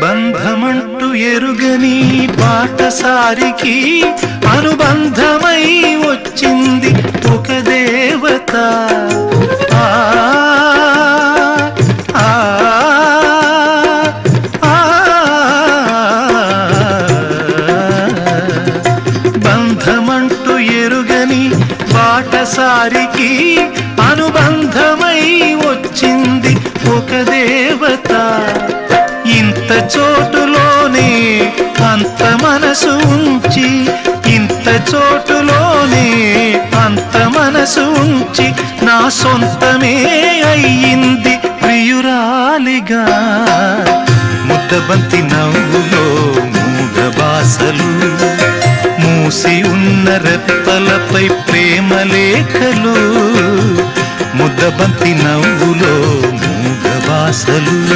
బంధమంటూ ఎరుగని బాటసారికి అనుబంధమై వచ్చింది ఒక దేవత. బంధమంటూ ఎరుగని బాటసారికి అనుబంధమై వచ్చింది ఒక దేవత. ఇంత చోటులోనే అంత మనసు ఉంచి, ఇంత చోటులోనే అంత మనసు ఉంచి నా సొంతమే అయ్యింది ప్రియురాలిగా. ముద్దబంతి నవ్వులో మూగ బాసలు, మూసి ఉన్న రెప్పలపై ప్రేమ లేఖలు. ముద్దబంతి నవ్వులో మూగ బాసలు.